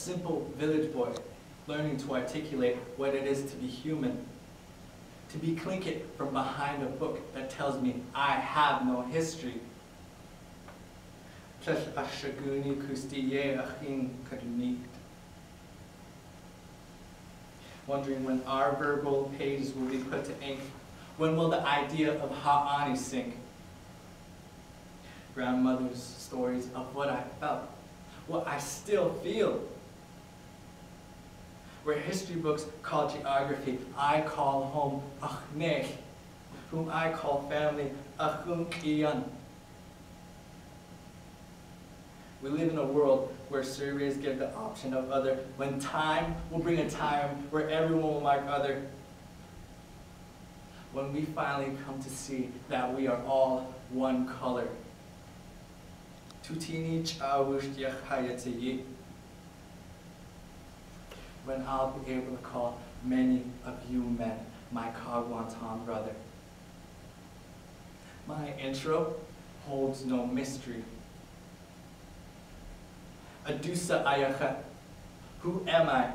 simple village boy learning to articulate what it is to be human, to be clinket from behind a book that tells me I have no history. Wondering when our verbal pages will be put to ink. When will the idea of ha'ani sink? Grandmother's stories of what I felt, what I still feel. Where history books call geography, I call home AKNOS, whom I call family AKNOS. We live in a world where surveys give the option of other, when time will bring a time where everyone will mark other. When we finally come to see that we are all one color. When I'll be able to call many of you men my Kagwantan brother. My intro holds no mystery. Adusa Ayakha. Who am I?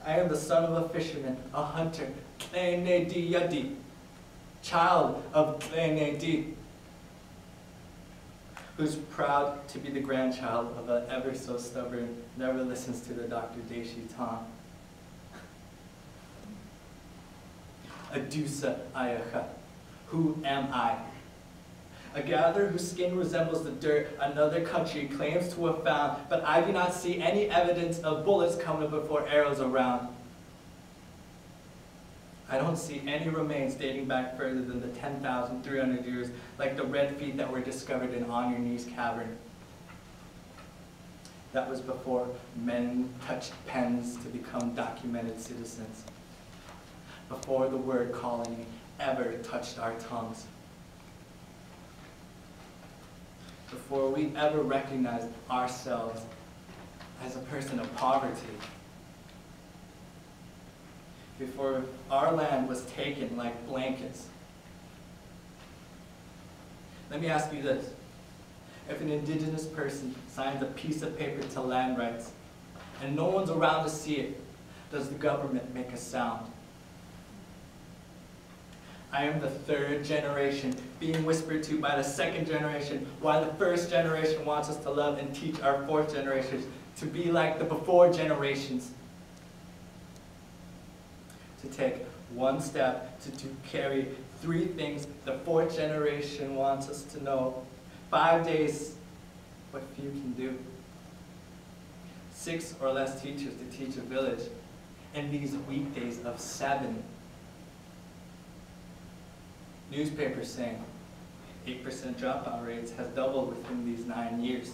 I am the son of a fisherman, a hunter, Tlene Yadi, child of Tlene Di, who's proud to be the grandchild of an ever so stubborn, never listens to the Dr. Deshi Tom. Adusa Ayakha. Who am I? A gatherer whose skin resembles the dirt another country claims to have found, but I do not see any evidence of bullets coming before arrows around. I don't see any remains dating back further than the 10,300 years, like the red feet that were discovered in On Your Knees cavern. That was before men touched pens to become documented citizens. Before the word colony ever touched our tongues. Before we ever recognized ourselves as a person of poverty. Before our land was taken like blankets. Let me ask you this. If an indigenous person signs a piece of paper to land rights, and no one's around to see it, does the government make a sound? I am the third generation being whispered to by the second generation, while the first generation wants us to love and teach our fourth generation to be like the before generations. To take one step to carry three things the fourth generation wants us to know. 5 days, what few can do. 6 or less teachers to teach a village, and these weekdays of 7. Newspapers saying 8% dropout rates has doubled within these 9 years.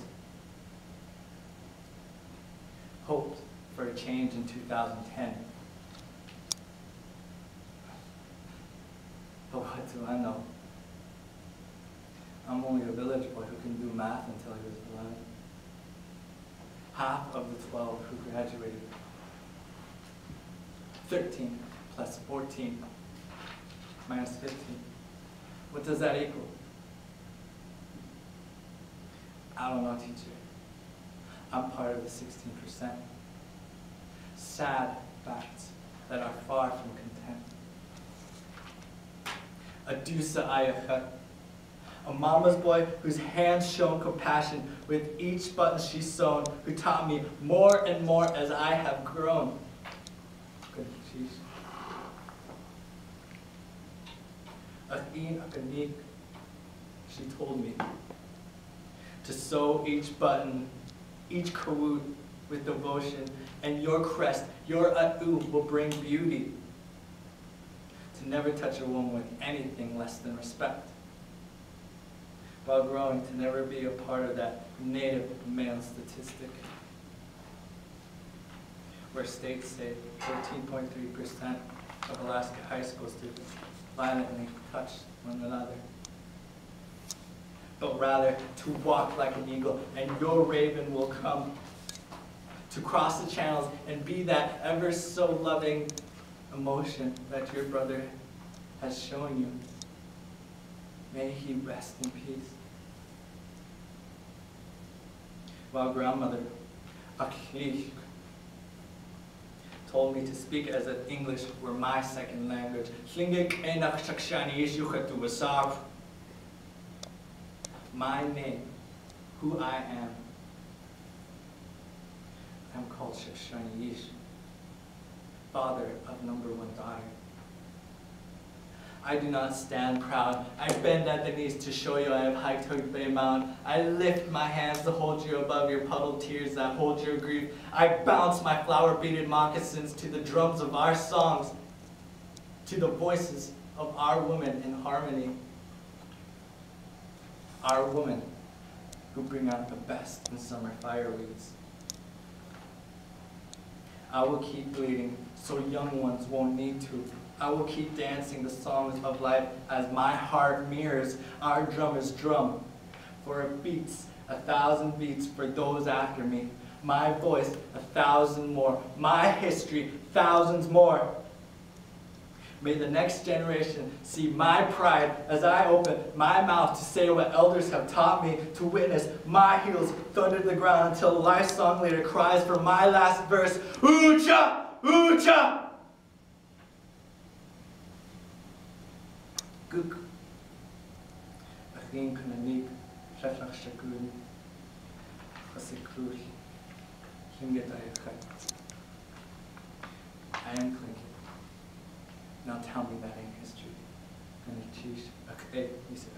Hoped for a change in 2010. But what do I know? I'm only a village boy who can do math until he was 11. Half of the 12 who graduated. 13 plus 14 minus 15. What does that equal? I don't know, teacher. I'm part of the 16%. Sad facts that are far from content. Adusa Ayakha, a mama's boy whose hands shown compassion with each button she's sewn, who taught me more and more as I have grown. Good, sheesh. She told me to sew each button, each kawut with devotion, and your crest, your a'u will bring beauty. To never touch a woman with anything less than respect. While growing, to never be a part of that native male statistic. Where states say 13.3% of Alaska high school students violently touch one another. But rather to walk like an eagle, and your raven will come to cross the channels and be that ever so loving emotion that your brother has shown you. May he rest in peace. While grandmother, told me to speak as if English were my second language. My name, who I am. I'm called Shakshaniyish, father of number one daughter. I do not stand proud. I bend at the knees to show you I have hiked Hugbe Mountain. I lift my hands to hold you above your puddled tears that hold your grief. I bounce my flower-beaded moccasins to the drums of our songs, to the voices of our women in harmony. Our women who bring out the best in summer fireweeds. I will keep bleeding so young ones won't need to. I will keep dancing the songs of life as my heart mirrors our drummer's drum. For it beats 1,000 beats for those after me. My voice 1,000 more. My history thousands more. May the next generation see my pride as I open my mouth to say what elders have taught me, to witness my heels thunder the ground until life's song later cries for my last verse, Ucha! Ucha! Guk. Achim kananik, shaflach shakun, chasikrush, himgetayachat. I am clinking. Now tell me that in history. And it is okay, you said,